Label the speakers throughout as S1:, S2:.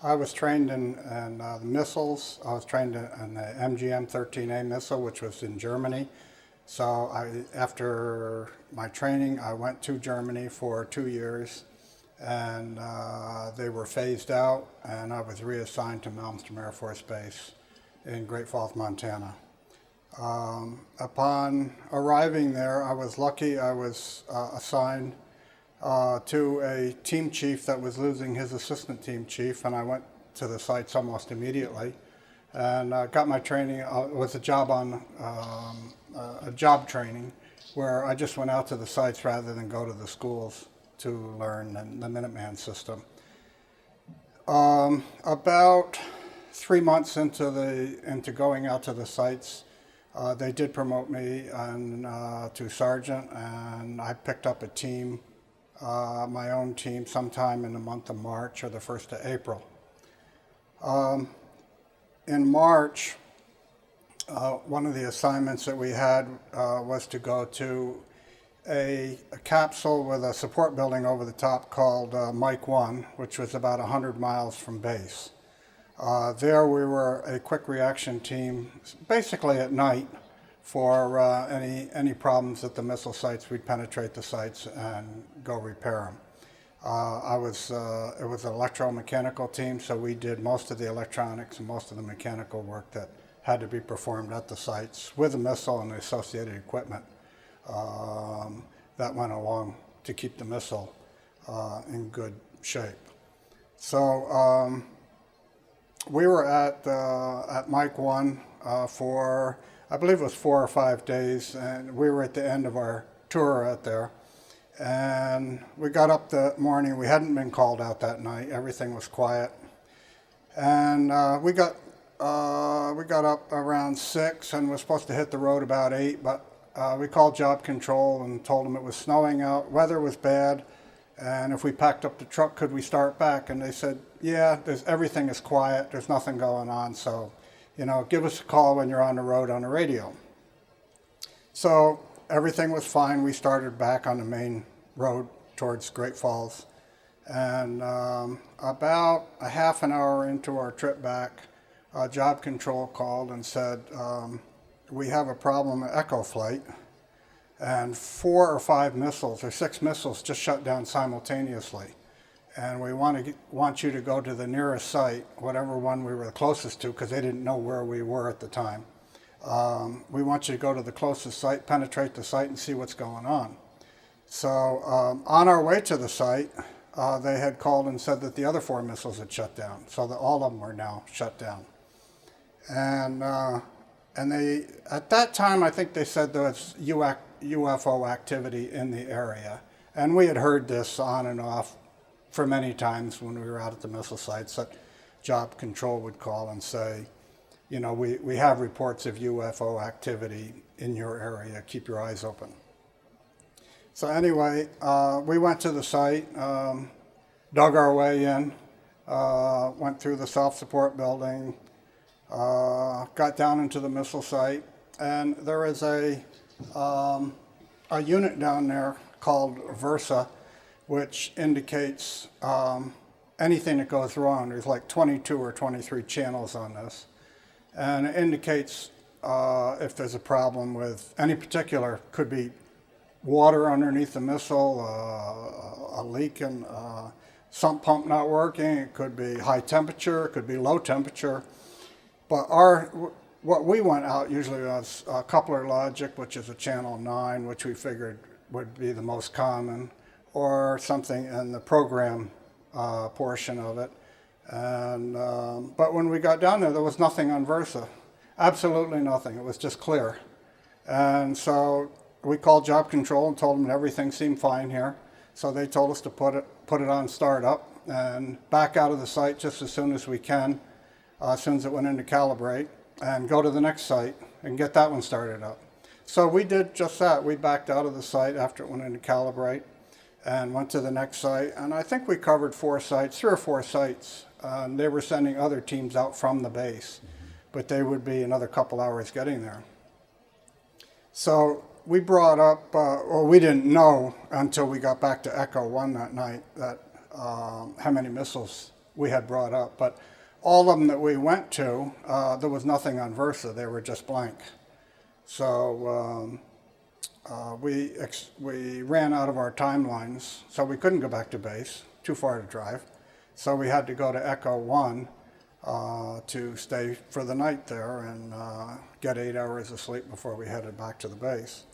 S1: I was trained in the missiles. I was trained in the MGM-13A missile, which was in Germany. So after my training, I went to Germany for 2 years, and they were phased out, and I was reassigned to Malmstrom Air Force Base in Great Falls, Montana. Upon arriving there, I was lucky. I was assigned to a team chief that was losing his assistant team chief, and I went to the sites almost immediately and got my training. It was a job training where I just went out to the sites rather than go to the schools to learn the Minuteman system. About 3 months into going out to the sites, they did promote me to sergeant, and I picked up a team, my own team, sometime in the month of March or the 1st of April. In March, one of the assignments that we had was to go to a capsule with a support building over the top called Mike 1, which was about 100 miles from base. There we were a quick reaction team, basically at night, for any problems at the missile sites. We'd penetrate the sites and go repair them. It was an electromechanical team, so we did most of the electronics and most of the mechanical work that had to be performed at the sites with the missile and the associated equipment that went along to keep the missile in good shape. So we were at Mike 1 for, I believe it was 4 or 5 days, and we were at the end of our tour out there. And we got up that morning. We hadn't been called out that night. Everything was quiet. And we got up around 6 and was supposed to hit the road about 8, but we called job control and told them it was snowing out, weather was bad, and if we packed up the truck, could we start back? And they said, yeah, everything is quiet, there's nothing going on, so, give us a call when you're on the road on the radio. So everything was fine. We started back on the main road towards Great Falls, and about a half an hour into our trip back, job control called and said, we have a problem at Echo Flight, and 4 or 5 missiles or 6 missiles just shut down simultaneously, and we want you to go to the nearest site, whatever one we were closest to, because they didn't know where we were at the time. We want you to go to the closest site, penetrate the site, and see what's going on. So on our way to the site, they had called and said that the other 4 missiles had shut down, so that all of them were now shut down. And they, at that time, I think they said there was UFO activity in the area. And we had heard this on and off for many times when we were out at the missile sites, that job control would call and say, we have reports of UFO activity in your area, keep your eyes open. So anyway, we went to the site, dug our way in, went through the self-support building, got down into the missile site, and there is a unit down there called Versa, which indicates anything that goes wrong. There's like 22 or 23 channels on this, and it indicates if there's a problem with any particular, could be water underneath the missile, a leak in sump pump not working, it could be high temperature, it could be low temperature. But what we went out usually was coupler logic, which is a channel 9, which we figured would be the most common, or something in the program portion of it. And but when we got down there was nothing on Versa, absolutely nothing. It was just clear. And so we called job control and told them everything seemed fine here. So they told us to put it on startup and back out of the site just as soon as we can. As soon as it went into calibrate, and go to the next site and get that one started up. So we did just that. We backed out of the site after it went into calibrate and went to the next site. And I think we covered 3 or 4 sites. They were sending other teams out from the base, but they would be another couple hours getting there. So we brought up, we didn't know until we got back to Echo 1 that night that how many missiles we had brought up. But all of them that we went to, there was nothing on Versa. They were just blank. So we ran out of our timelines, so we couldn't go back to base, too far to drive. So we had to go to Echo 1 to stay for the night there and get 8 hours of sleep before we headed back to the base.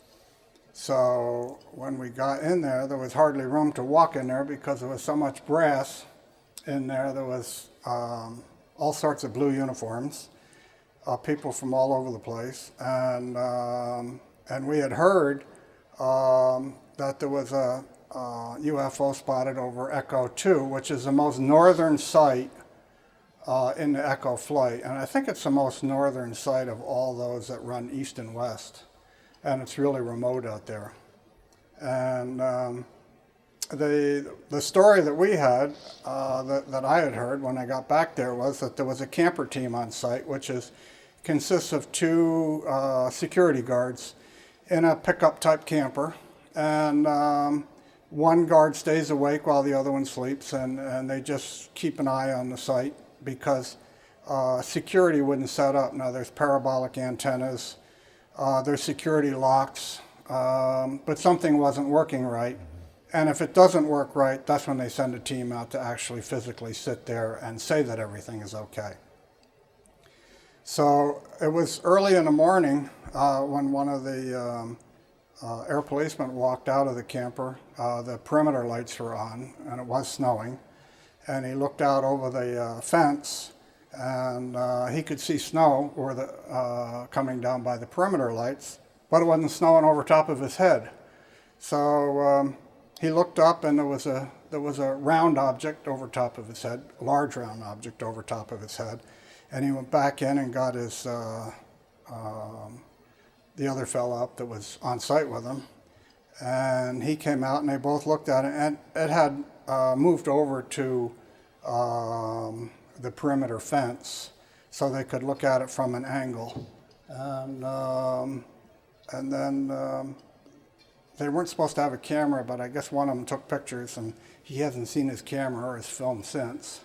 S1: So when we got in there was hardly room to walk in there because there was so much brass in there. There was all sorts of blue uniforms, people from all over the place, and we had heard that there was a UFO spotted over Echo 2, which is the most northern site in the Echo flight, and I think it's the most northern site of all those that run east and west, and it's really remote out there. And the story that we had, that I had heard when I got back there, was that there was a camper team on site, which consists of 2 security guards in a pickup type camper, and one guard stays awake while the other one sleeps, and they just keep an eye on the site because security wouldn't set up. Now there's parabolic antennas, there's security locks, but something wasn't working right. And if it doesn't work right, that's when they send a team out to actually physically sit there and say that everything is okay. So it was early in the morning when one of the air policemen walked out of the camper. The perimeter lights were on, and it was snowing. And he looked out over the fence, and he could see snow coming down by the perimeter lights, but it wasn't snowing over top of his head. So he looked up, and there was a round object over top of his head, a large round object over top of his head. And he went back in and got his the other fellow up that was on site with him, and he came out, and they both looked at it, and it had moved over to the perimeter fence, so they could look at it from an angle. And then they weren't supposed to have a camera, but I guess one of them took pictures, and he hasn't seen his camera or his film since.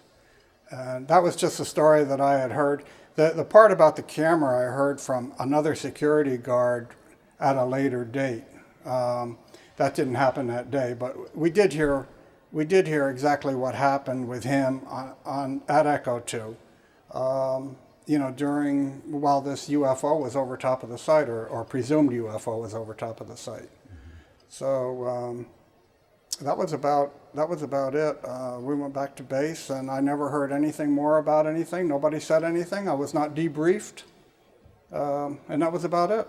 S1: And that was just a story that I had heard. The part about the camera I heard from another security guard at a later date. That didn't happen that day, but we did hear exactly what happened with him at Echo 2. While this UFO was over top of the site, or presumed UFO was over top of the site. So that was about it. We went back to base, and I never heard anything more about anything. Nobody said anything. I was not debriefed, and that was about it.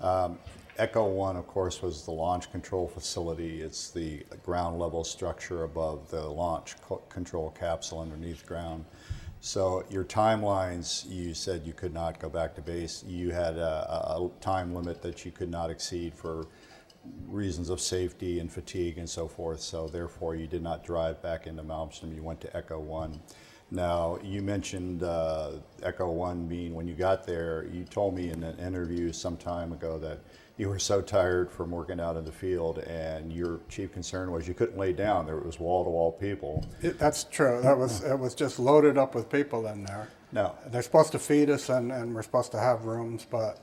S2: Okay. Echo 1, of course, was the launch control facility. It's the ground level structure above the launch control capsule underneath ground. So your timelines, you said you could not go back to base. You had a time limit that you could not exceed for reasons of safety and fatigue and so forth. So therefore, you did not drive back into Malmstrom. You went to Echo 1. Now, you mentioned Echo 1 being, when you got there, you told me in an interview some time ago that you were so tired from working out in the field, and your chief concern was you couldn't lay down. There was wall-to-wall people.
S1: That's true. It was just loaded up with people in there.
S2: No.
S1: They're supposed to feed us, and we're supposed to have rooms, but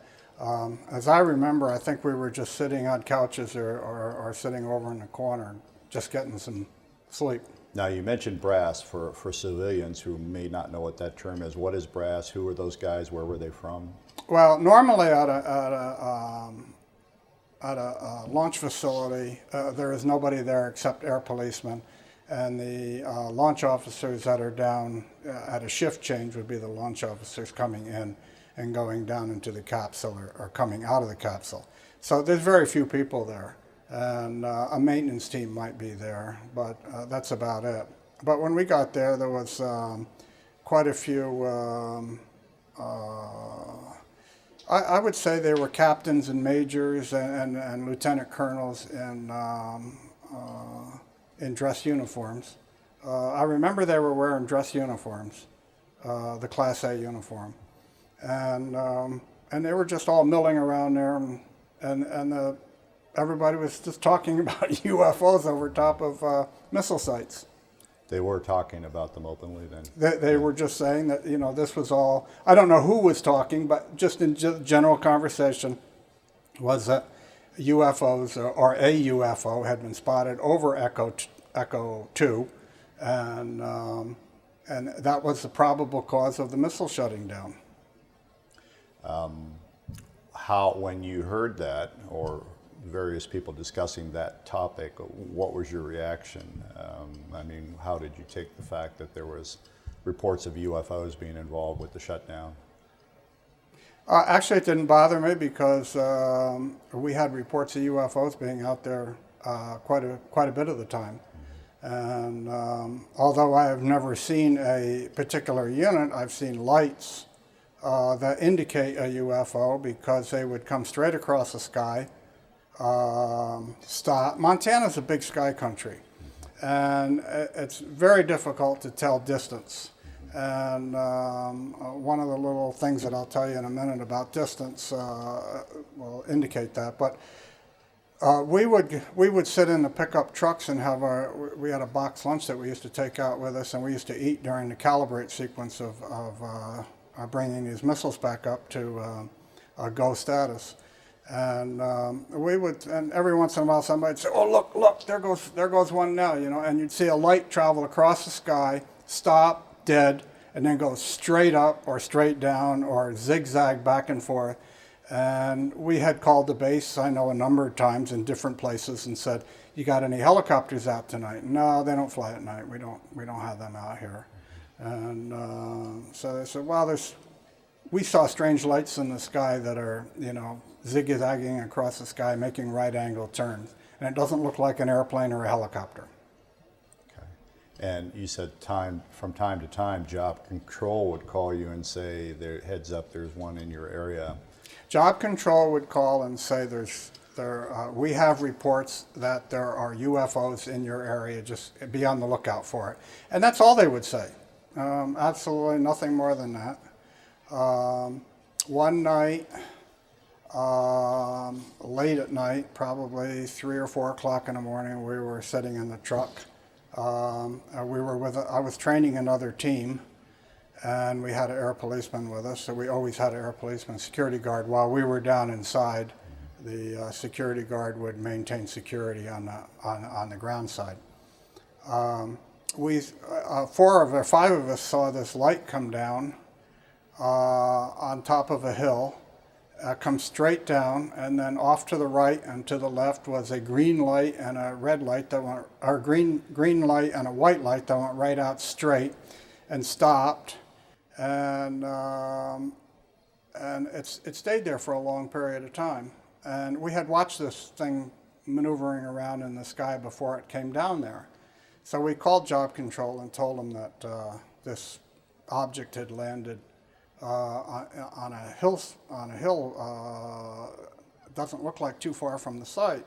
S1: as I remember, I think we were just sitting on couches or sitting over in the corner, just getting some sleep.
S2: Now, you mentioned brass for civilians who may not know what that term is. What is brass? Who are those guys? Where were they from?
S1: Well, normally at a launch facility, there is nobody there except air policemen, and the launch officers that are down at a shift change would be the launch officers coming in and going down into the capsule or coming out of the capsule. So there's very few people there, and a maintenance team might be there, but that's about it. But when we got there, there was quite a few, I would say they were captains and majors and lieutenant colonels in dress uniforms. I remember they were wearing dress uniforms, the Class A uniform. And they were just all milling around there, and everybody was just talking about UFOs over top of missile sites.
S2: They were talking about them openly then?
S1: They were just saying that, this was all, I don't know who was talking, but just in general conversation was that UFOs or a UFO had been spotted over Echo 2, and that was the probable cause of the missile shutting down.
S2: When you heard that, or various people discussing that topic, what was your reaction? How did you take the fact that there was reports of UFOs being involved with the shutdown?
S1: Actually, it didn't bother me because we had reports of UFOs being out there quite a bit of the time. And although I have never seen a particular unit, I've seen lights that indicate a UFO because they would come straight across the sky, stop. Montana's a big sky country, and it's very difficult to tell distance. And one of the little things that I'll tell you in a minute about distance will indicate that. But we would sit in the pickup trucks and we had a box lunch that we used to take out with us, and we used to eat during the calibrate sequence of bringing these missiles back up to go status. And and every once in a while somebody'd say, "Oh, look, there goes one now," and you'd see a light travel across the sky, stop, dead, and then go straight up or straight down or zigzag back and forth. And we had called the base, I know, a number of times in different places and said, "You got any helicopters out tonight?" "No, they don't fly at night. We don't have them out here." And so they said, "Well, we saw strange lights in the sky that are, zigzagging across the sky, making right-angle turns, and it doesn't look like an airplane or a helicopter."
S2: Okay. And you said from time to time, Job Control would call you and say, "Heads up, there's one in your area."
S1: Job Control would call and say, "We have reports that there are UFOs in your area. Just be on the lookout for it." And that's all they would say. Absolutely nothing more than that. One night, late at night, probably 3 or 4 o'clock in the morning, we were sitting in the truck. I was training another team, and we had an air policeman with us, so we always had an air policeman security guard. While we were down inside, the security guard would maintain security on the ground side. 5 of us saw this light come down on top of a hill, come straight down, and then off to the right and to the left was a green light and a red light that went, or green light and a white light that went right out straight and stopped, and it stayed there for a long period of time. And we had watched this thing maneuvering around in the sky before it came down there. So we called Job Control and told them that this object had landed on a hill. It doesn't look like too far from the site.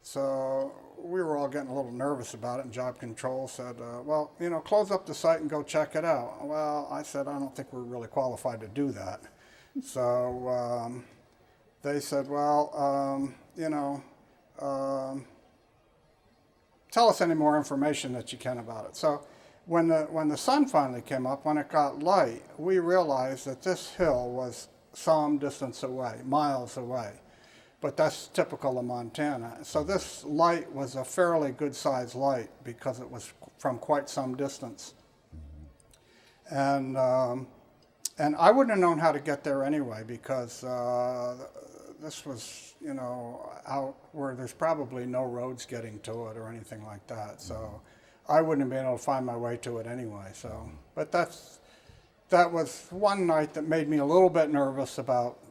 S1: So we were all getting a little nervous about it, and Job Control said, "Well, close up the site and go check it out." Well, I said, "I don't think we're really qualified to do that." So they said, "Well, tell us any more information that you can about it." So when the sun finally came up, when it got light, we realized that this hill was some distance away, miles away. But that's typical of Montana. So this light was a fairly good-sized light because it was from quite some distance. And I wouldn't have known how to get there anyway, because this was, out where there's probably no roads getting to it or anything like that. So I wouldn't have been able to find my way to it anyway. So, but that was one night that made me a little bit nervous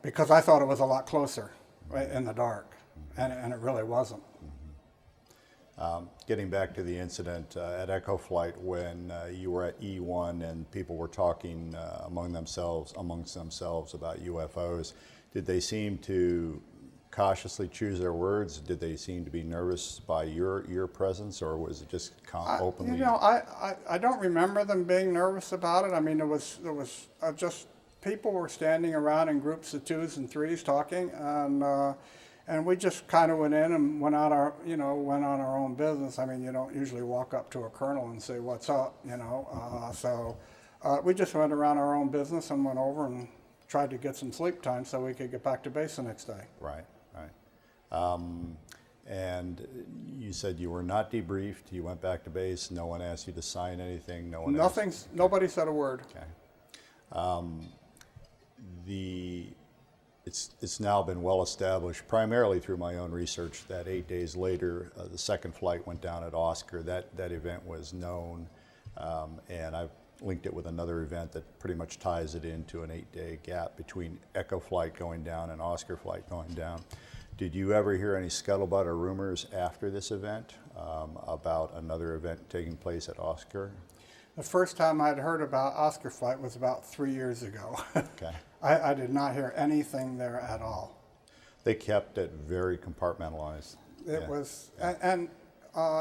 S1: because I thought it was a lot closer, right, in the dark, and it really wasn't.
S2: Getting back to the incident at Echo Flight when you were at E1 and people were talking amongst themselves about UFOs, did they seem to cautiously choose their words? Did they seem to be nervous by your presence, or was it just openly?
S1: I don't remember them being nervous about it. I mean, there was just people were standing around in groups of 2s and 3s talking, And we just kind of went in and went on our own business. I mean, you don't usually walk up to a colonel and say, "What's up?" So we just went around our own business and went over and tried to get some sleep time so we could get back to base the next day.
S2: Right, right. And you said you were not debriefed. You went back to base. No one asked you to sign anything.
S1: Nobody said a word.
S2: Okay. It's now been well established, primarily through my own research, that 8 days later, the second flight went down at Oscar. That event was known, and I've linked it with another event that pretty much ties it into an 8-day gap between Echo flight going down and Oscar flight going down. Did you ever hear any scuttlebutt or rumors after this event about another event taking place at Oscar?
S1: The first time I'd heard about Oscar flight was about 3 years ago.
S2: Okay.
S1: I did not hear anything there at all.
S2: They kept it very compartmentalized.
S1: It was, and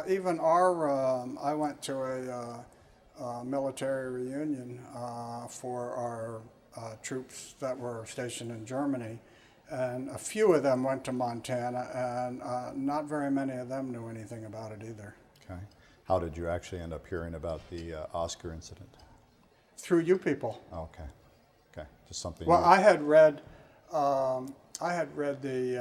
S1: even I went to a military reunion for our troops that were stationed in Germany, and a few of them went to Montana, and not very many of them knew anything about it either.
S2: Okay. How did you actually end up hearing about the Oscar incident?
S1: Through you people.
S2: Okay. Okay. Just something.
S1: Well, I had read the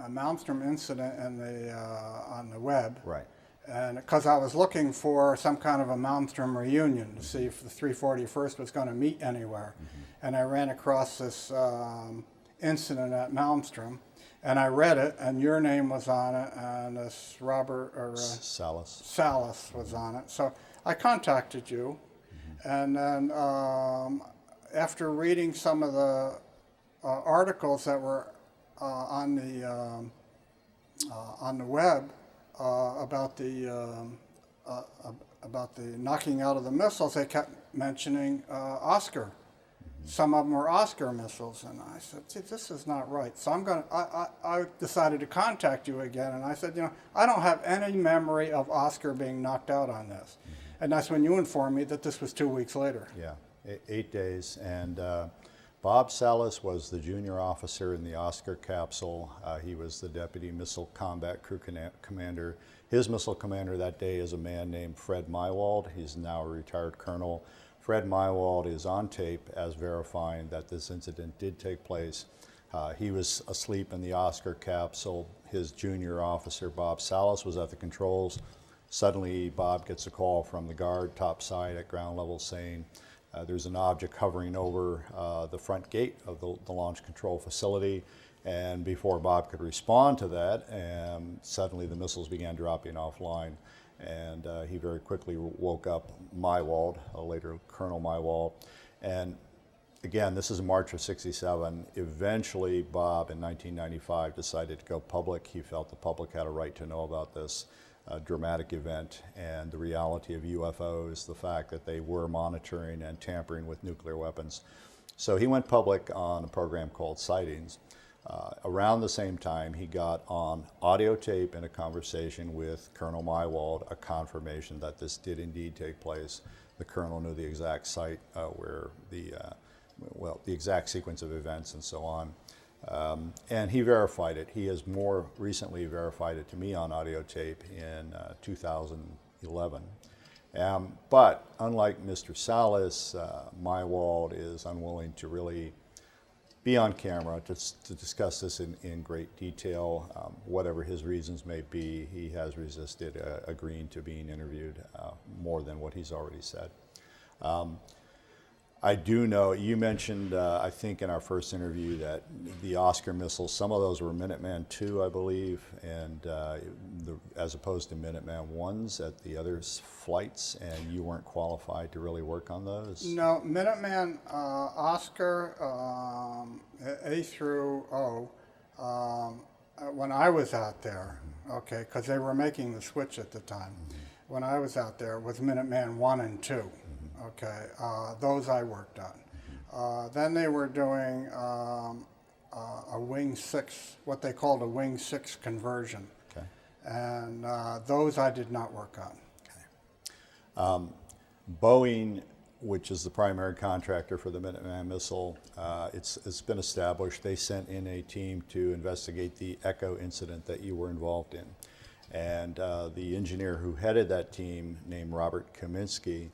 S1: Malmstrom incident on the web.
S2: Right.
S1: And because I was looking for some kind of a Malmstrom reunion to see if the 341st was going to meet anywhere, and I ran across this incident at Malmstrom. And I read it, and your name was on it, and this Salas was on it. So I contacted you, and then after reading some of the articles that were on the web about the knocking out of the missiles, they kept mentioning Oscar. Some of them were Oscar missiles, and I said, "See, this is not right." So I decided to contact you again, and I said, I don't have any memory of Oscar being knocked out on this. And that's when you informed me that this was 2 weeks later.
S2: Yeah, 8 days, and Bob Salas was the junior officer in the Oscar capsule. He was the Deputy Missile Combat Crew Commander. His missile commander that day is a man named Fred Mywald. He's now a retired colonel. Fred Mywald is on tape as verifying that this incident did take place. He was asleep in the Oscar capsule. His junior officer, Bob Salas, was at the controls. Suddenly, Bob gets a call from the guard topside at ground level saying there's an object hovering over the front gate of the launch control facility. And before Bob could respond to that, suddenly the missiles began dropping offline. And he very quickly woke up Mywald, later Colonel Mywald. And again, this is March of '67. Eventually, Bob, in 1995, decided to go public. He felt the public had a right to know about this dramatic event and the reality of UFOs, the fact that they were monitoring and tampering with nuclear weapons. So he went public on a program called Sightings. Around the same time, he got on audio tape in a conversation with Colonel Mywald, a confirmation that this did indeed take place. The colonel knew the exact site where the exact sequence of events and so on. And he verified it. He has more recently verified it to me on audio tape in 2011. But unlike Mr. Salas, Mywald is unwilling to really be on camera to discuss this in great detail. Whatever his reasons may be, he has resisted agreeing to being interviewed more than what he's already said. I do know, you mentioned, I think in our first interview, that the Oscar missiles, some of those were Minuteman II, I believe, and as opposed to Minuteman I's at the other flights, and you weren't qualified to really work on those?
S1: No, Minuteman Oscar A through O, when I was out there, okay, because they were making the switch at the time. When I was out there, it was Minuteman I and II. Okay, those I worked on. Then they were doing a Wing 6, what they called a Wing 6 conversion.
S2: Okay.
S1: And those I did not work on.
S2: Okay. Boeing which is the primary contractor for the Minuteman missile, it's been established. They sent in a team to investigate the Echo incident that you were involved in. And the engineer who headed that team, named Robert Kaminsky,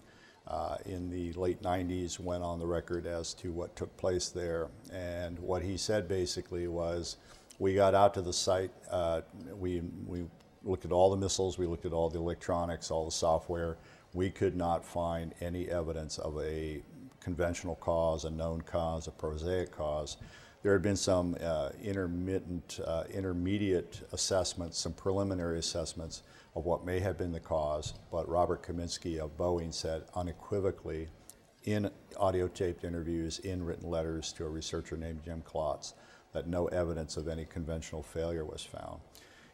S2: in the late 90s went on the record as to what took place there. And what he said basically was, we got out to the site, we looked at all the missiles, we looked at all the electronics, all the software. We could not find any evidence of a conventional cause, a known cause, a prosaic cause. There had been some intermediate assessments, some preliminary assessments of what may have been the cause, but Robert Kaminsky of Boeing said unequivocally in audio taped interviews, in written letters to a researcher named Jim Klotz, that no evidence of any conventional failure was found.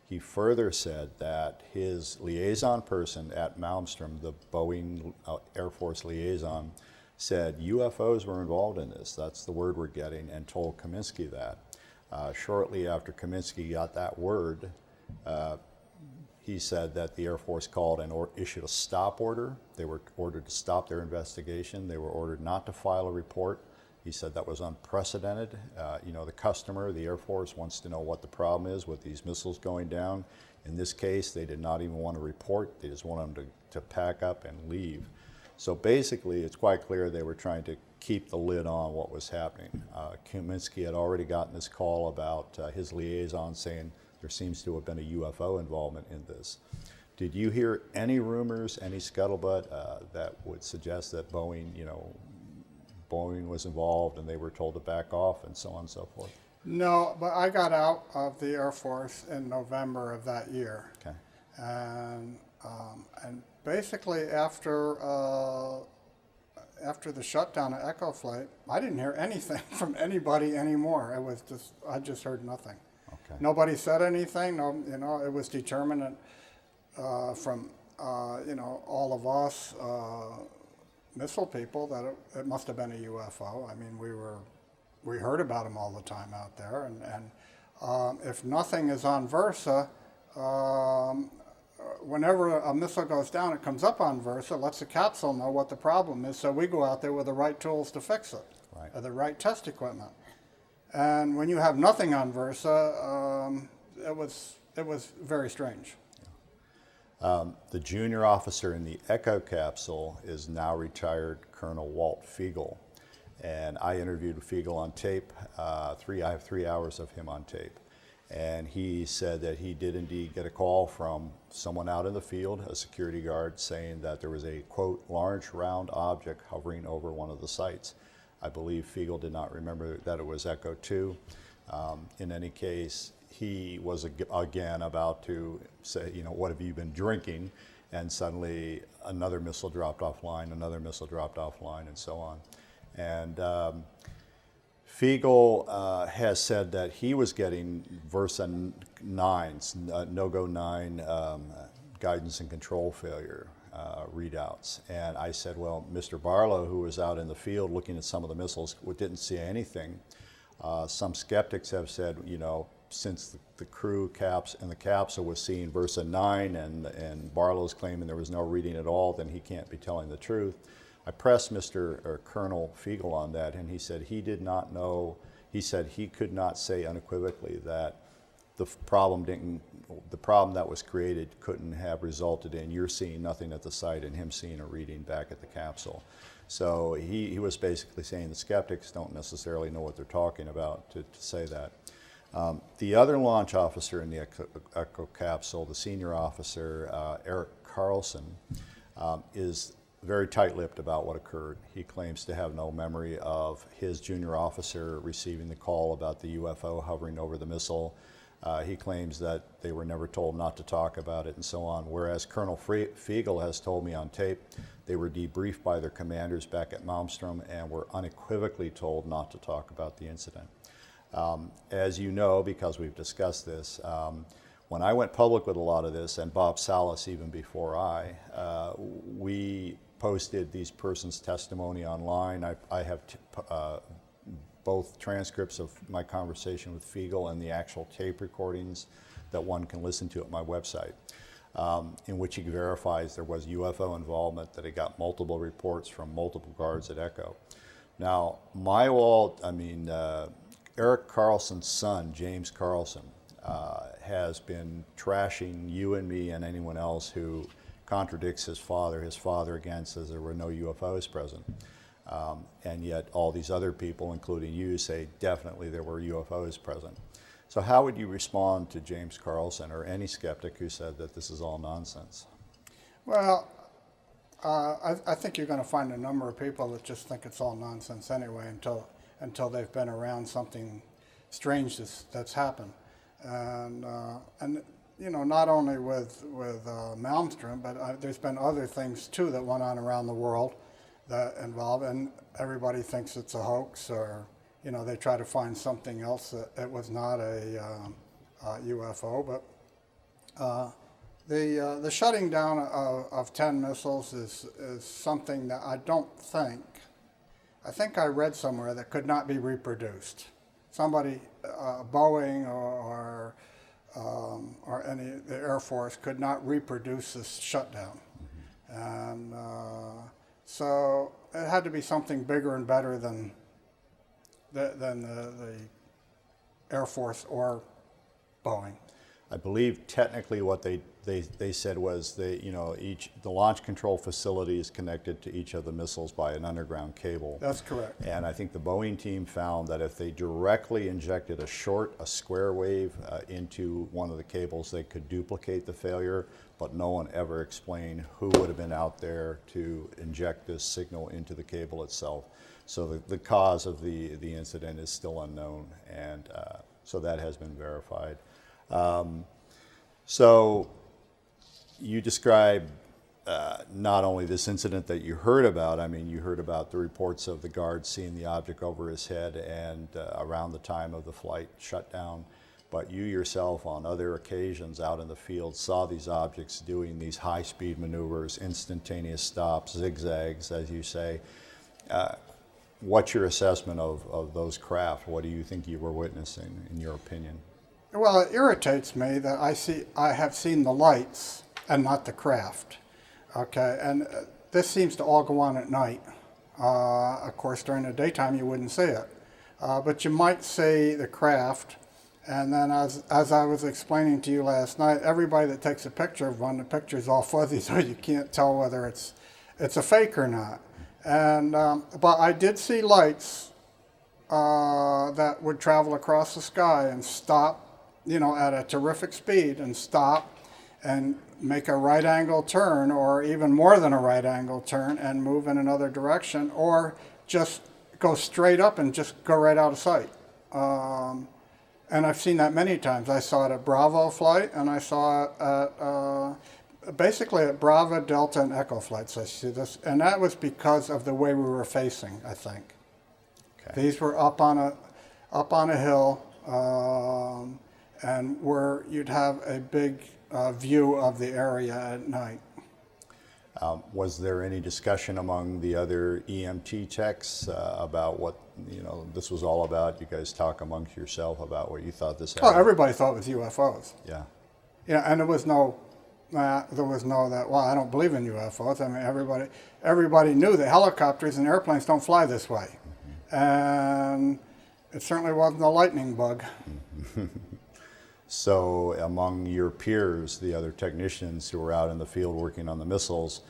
S2: He further said that his liaison person at Malmstrom, the Boeing Air Force liaison, said UFOs were involved in this. That's the word we're getting, and told Kaminsky that. Shortly after Kaminsky got that word, he said that the Air Force called and issued a stop order. They were ordered to stop their investigation. They were ordered not to file a report. He said that was unprecedented. The customer, the Air Force, wants to know what the problem is with these missiles going down. In this case, they did not even want to report. They just wanted them to pack up and leave. So basically, it's quite clear they were trying to keep the lid on what was happening. Kaminsky had already gotten this call about his liaison saying there seems to have been a UFO involvement in this. Did you hear any rumors, any scuttlebutt that would suggest that Boeing was involved and they were told to back off and so on and so forth?
S1: No, but I got out of the Air Force in November of that year.
S2: Okay.
S1: And basically after the shutdown of Echo Flight, I didn't hear anything from anybody anymore. It was just, I just heard nothing.
S2: Okay.
S1: Nobody said anything. No, it was determined from all of us missile people that it must have been a UFO. I mean, we heard about them all the time out there, and if nothing is on Versa, whenever a missile goes down, it comes up on Versa, lets the capsule know what the problem is, so we go out there with the right tools to fix it,
S2: right,
S1: the right test equipment. And when you have nothing on Versa, it was very strange.
S2: The junior officer in the Echo capsule is now retired Colonel Walt Fiegel. And I interviewed Fiegel on tape. I have 3 hours of him on tape. And he said that he did indeed get a call from someone out in the field, a security guard, saying that there was a, quote, large round object hovering over one of the sites. I believe Fiegel did not remember that it was Echo 2. In any case, he was again about to say, what have you been drinking? And suddenly another missile dropped offline, another missile dropped offline, and so on. And Fiegel has said that he was getting Versa 9s, no-go 9 guidance and control failure readouts. And I said, well, Mr. Barlow, who was out in the field looking at some of the missiles, didn't see anything. Some skeptics have said, since the crew in the capsule was seeing Versa 9 and Barlow's claiming there was no reading at all, then he can't be telling the truth. I pressed Colonel Fiegel on that, and he said he did not know. He said he could not say unequivocally that the problem that was created couldn't have resulted in you're seeing nothing at the site and him seeing a reading back at the capsule. So he was basically saying the skeptics don't necessarily know what they're talking about to say that. The other launch officer in the Echo capsule, the senior officer, Eric Carlson, is very tight-lipped about what occurred. He claims to have no memory of his junior officer receiving the call about the UFO hovering over the missile. He claims that they were never told not to talk about it and so on, whereas Colonel Fiegel has told me on tape they were debriefed by their commanders back at Malmstrom and were unequivocally told not to talk about the incident. As you know, because we've discussed this, when I went public with a lot of this, and Bob Salas even before we posted these persons' testimony online. I have both transcripts of my conversation with Fiegel and the actual tape recordings that one can listen to at my website. in which he verifies there was UFO involvement, that he got multiple reports from multiple guards at Echo. Now, Eric Carlson's son, James Carlson, has been trashing you and me and anyone else who contradicts his father. His father, again, says there were no UFOs present. And yet all these other people, including you, say definitely there were UFOs present. So how would you respond to James Carlson or any skeptic who said that this is all nonsense?
S1: Well, I think you're going to find a number of people that just think it's all nonsense anyway until they've been around something strange that's happened. And you know, not only with Malmstrom, but there's been other things too that went on around the world that involve, and everybody thinks it's a hoax, or you know, they try to find something else that it was not a UFO. But the shutting down of 10 missiles is something that I think I read somewhere that could not be reproduced. Somebody, Boeing or the Air Force could not reproduce this shutdown. And so it had to be something bigger and better than the Air Force or Boeing.
S2: I believe technically what they said was the launch control facility is connected to each of the missiles by an underground cable.
S1: That's correct.
S2: And I think the Boeing team found that if they directly injected a square wave into one of the cables, they could duplicate the failure, but no one ever explained who would have been out there to inject this signal into the cable itself. So the cause of the incident is still unknown, and so that has been verified. So you describe not only this incident that you heard about, I mean, you heard about the reports of the guard seeing the object over his head and around the time of the flight shutdown, but you yourself on other occasions out in the field saw these objects doing these high-speed maneuvers, instantaneous stops, zigzags, as you say. What's your assessment of those craft? What do you think you were witnessing, in your opinion?
S1: Well, it irritates me that I have seen the lights and not the craft. Okay, and this seems to all go on at night. Of course, during the daytime you wouldn't see it, but you might see the craft. And then, as I was explaining to you last night, everybody that takes a picture of one, the picture's all fuzzy, so you can't tell whether it's a fake or not. And but I did see lights that would travel across the sky and stop, you know, at a terrific speed, and stop and make a right angle turn, or even more than a right angle turn, and move in another direction, or just go straight up and just go right out of sight. And I've seen that many times. I saw it at Bravo flight, and I saw it at basically at Bravo, Delta, and Echo flights. I see this, and that was because of the way we were facing, I think. Okay. These were up on a hill, and where you'd have a big view of the area at night.
S2: Was there any discussion among the other EMT techs about what this was all about? You guys talk amongst yourself about what you thought this had?
S1: Oh, everybody thought it was UFOs.
S2: Yeah.
S1: Yeah, and there was no that. Well, I don't believe in UFOs. I mean, everybody knew that helicopters and airplanes don't fly this way, and it certainly wasn't a lightning bug.
S2: So among your peers, the other technicians who were out in the field working on the missiles,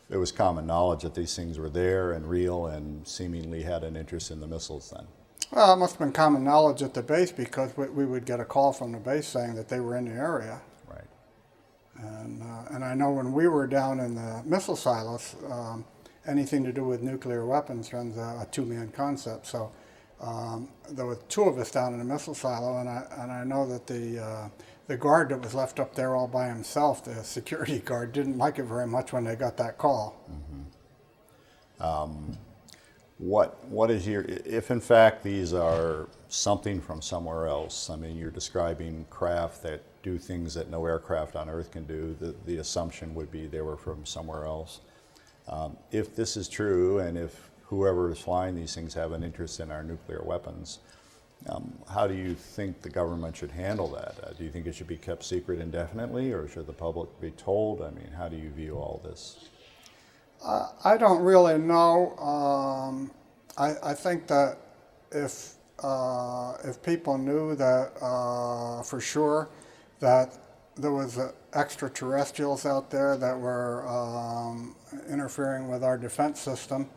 S2: it was common knowledge that these things were there and real and seemingly had an interest in the missiles then.
S1: Well, it must have been common knowledge at the base, because we would get a call from the base saying that they were in the area.
S2: Right.
S1: And I know when we were down in the missile silos, anything to do with nuclear weapons runs a two-man concept. So there were two of us down in the missile silo, and I know that the guard that was left up there all by himself, the security guard, didn't like it very much when they got that call.
S2: Mm-hmm. What is if in fact these are something from somewhere else? I mean, you're describing craft that do things that no aircraft on Earth can do. The assumption would be they were from somewhere else. If this is true, and if whoever is flying these things have an interest in our nuclear weapons, How do you think the government should handle that? Do you think it should be kept secret indefinitely, or should the public be told? I mean, how do you view all this?
S1: I don't really know. I think that if people knew that for sure that there was extraterrestrials out there that were interfering with our defense system.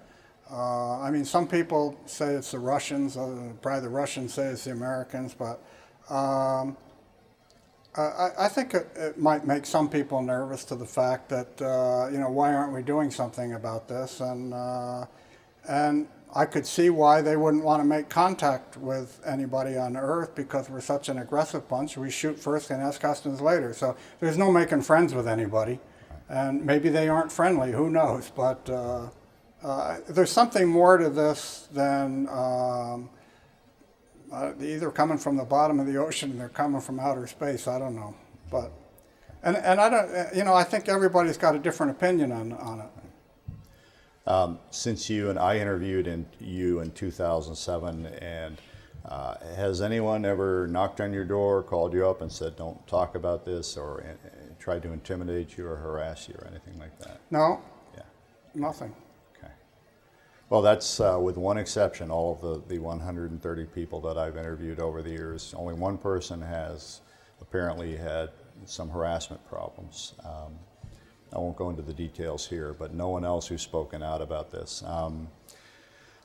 S1: I mean, some people say it's the Russians, probably the Russians say it's the Americans, but I think it might make some people nervous to the fact that, why aren't we doing something about this? And I could see why they wouldn't want to make contact with anybody on Earth, because we're such an aggressive bunch. We shoot first and ask questions later. So there's no making friends with anybody. And maybe they aren't friendly, who knows? But there's something more to this than they're either coming from the bottom of the ocean or they're coming from outer space. I don't know. But and I don't, I think everybody's got a different opinion on it.
S2: Since you and I interviewed you in 2007, and has anyone ever knocked on your door, called you up and said, don't talk about this, or tried to intimidate you or harass you or anything like that?
S1: No.
S2: Yeah.
S1: Nothing.
S2: Okay. Well, that's with one exception. All of the 130 people that I've interviewed over the years, only one person has apparently had some harassment problems. I won't go into the details here, but no one else who's spoken out about this.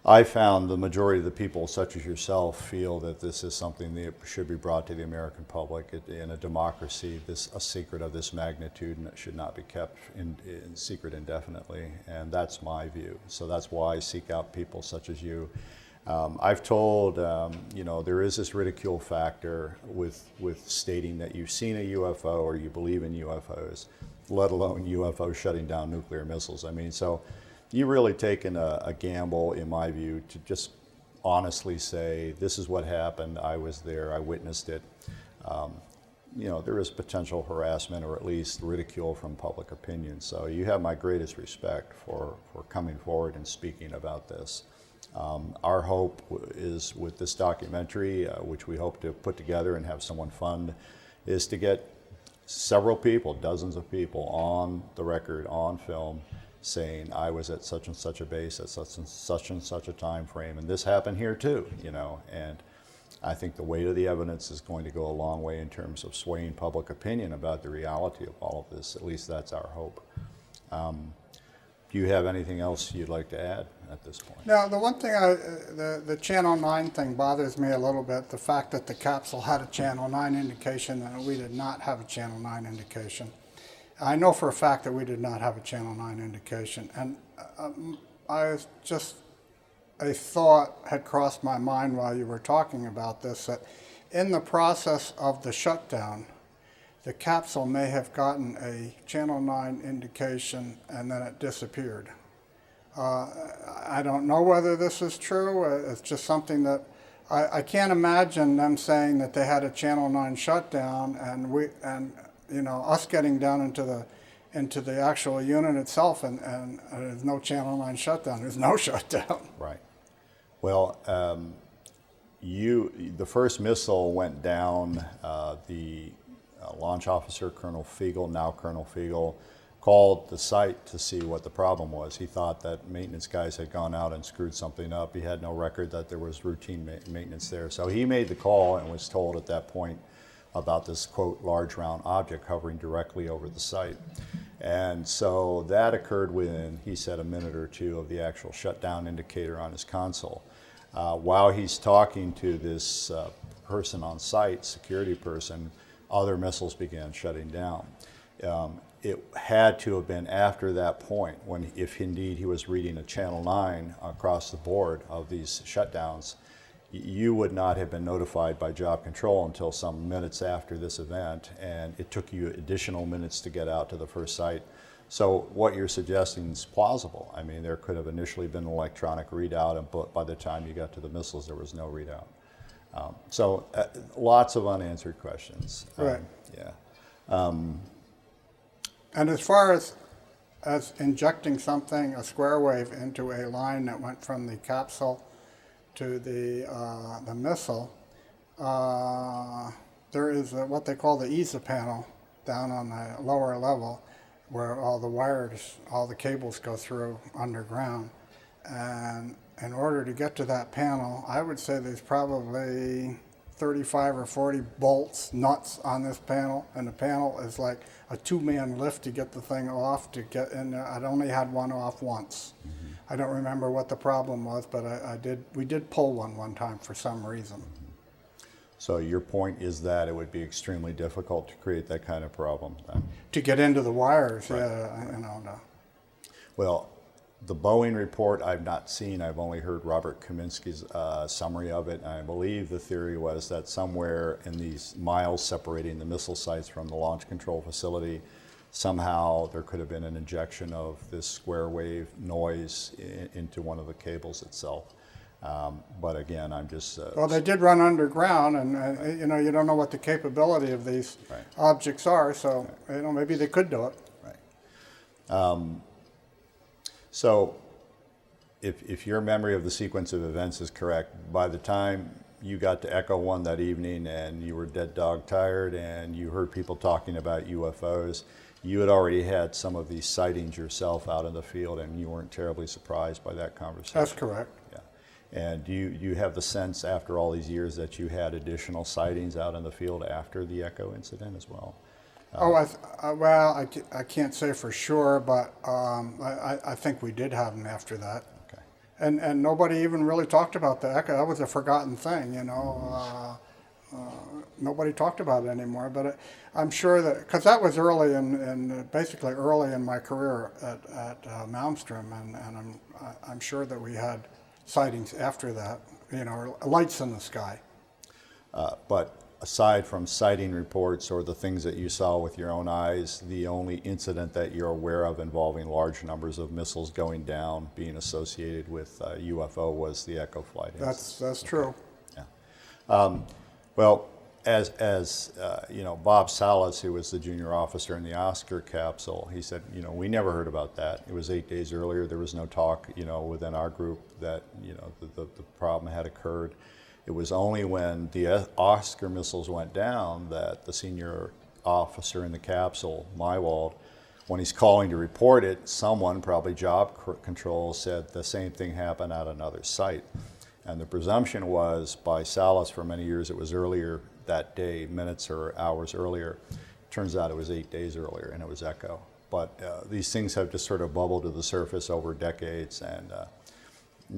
S2: I found the majority of the people, such as yourself, feel that this is something that should be brought to the American public. In a democracy, a secret of this magnitude should not be kept in secret indefinitely, and that's my view. So that's why I seek out people such as you. I've told, there is this ridicule factor with stating that you've seen a UFO or you believe in UFOs, let alone UFOs shutting down nuclear missiles. I mean, so you've really taken a gamble, in my view, to just honestly say, this is what happened, I was there, I witnessed it. There is potential harassment or at least ridicule from public opinion. So you have my greatest respect for coming forward and speaking about this. Our hope is with this documentary, which we hope to put together and have someone fund, is to get several people, dozens of people on the record, on film, saying I was at such and such a base at such and such a time frame, and this happened here too, and I think the weight of the evidence is going to go a long way in terms of swaying public opinion about the reality of all of this. At least that's our hope. Do you have anything else you'd like to add at this point?
S1: Now, the one thing, the Channel 9 thing bothers me a little bit, the fact that the capsule had a Channel 9 indication and we did not have a Channel 9 indication. I know for a fact that we did not have a Channel 9 indication, and a thought had crossed my mind while you were talking about this, that in the process of the shutdown, the capsule may have gotten a Channel 9 indication and then it disappeared. I don't know whether this is true. It's just something that I can't imagine them saying that they had a Channel 9 shutdown and us getting down into the actual unit itself and there's no Channel 9 shutdown. There's no shutdown.
S2: Right. Well, the first missile went down. The launch officer, Colonel Fiegel, now Colonel Fiegel, called the site to see what the problem was. He thought that maintenance guys had gone out and screwed something up. He had no record that there was routine maintenance there. So he made the call and was told at that point about this, quote, large round object hovering directly over the site. And so that occurred within, he said, a minute or two of the actual shutdown indicator on his console. While he's talking to this person on site, security person, other missiles began shutting down. It had to have been after that point when, if indeed he was reading a Channel 9 across the board of these shutdowns, you would not have been notified by Job Control until some minutes after this event, and it took you additional minutes to get out to the first site. So what you're suggesting is plausible. I mean, there could have initially been an electronic readout, and by the time you got to the missiles, there was no readout. So lots of unanswered questions.
S1: Right.
S2: Yeah.
S1: And as far as injecting something, a square wave, into a line that went from the capsule to the missile, there is what they call the ESA panel down on the lower level where all the wires, all the cables go through underground. And in order to get to that panel, I would say there's probably 35 or 40 bolts, nuts on this panel, and the panel is like a two-man lift to get the thing off, to get in there. I'd only had one off once. I don't remember what the problem was, but we did pull one time for some reason.
S2: So your point is that it would be extremely difficult to create that kind of problem then?
S1: To get into the wires,
S2: Right.
S1: yeah, you know. No.
S2: Well, the Boeing report I've not seen. I've only heard Robert Kaminsky's summary of it. And I believe the theory was that somewhere in these miles separating the missile sites from the launch control facility, somehow there could have been an injection of this square wave noise into one of the cables itself. But again, I'm just...
S1: Well, they did run underground, and you know, you don't know what the capability of these
S2: Right.
S1: objects are, so you know, maybe they could do it.
S2: Right. So if your memory of the sequence of events is correct, by the time you got to Echo 1 that evening and you were dead dog tired and you heard people talking about UFOs, you had already had some of these sightings yourself out in the field and you weren't terribly surprised by that conversation.
S1: That's correct.
S2: Yeah. And do you have the sense after all these years that you had additional sightings out in the field after the Echo incident as well?
S1: Well, I can't say for sure, but I think we did have them after that.
S2: Okay.
S1: And nobody even really talked about the Echo. That was a forgotten thing, you know. Nobody talked about it anymore. But I'm sure that, because that was early basically early in my career at Malmstrom, and I'm sure that we had sightings after that, you know, lights in the sky.
S2: But aside from sighting reports or the things that you saw with your own eyes, the only incident that you're aware of involving large numbers of missiles going down being associated with UFO was the Echo flight incident.
S1: That's true.
S2: Yeah. Well, as you know, Bob Salas, who was the junior officer in the Oscar capsule, he said, you know, we never heard about that. It was 8 days earlier. There was no talk, you know, within our group that, you know, the problem had occurred. It was only when the Oscar missiles went down that the senior officer in the capsule, Mywald, when he's calling to report it, someone, probably job control, said the same thing happened at another site. And the presumption was by Salas for many years it was earlier that day, minutes or hours earlier. Turns out it was 8 days earlier and it was Echo. But these things have just sort of bubbled to the surface over decades, and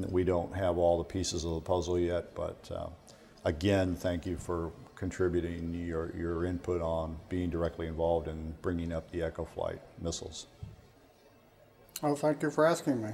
S2: we don't have all the pieces of the puzzle yet, but again, thank you for contributing your input on being directly involved in bringing up the Echo flight missiles.
S1: Well, thank you for asking me.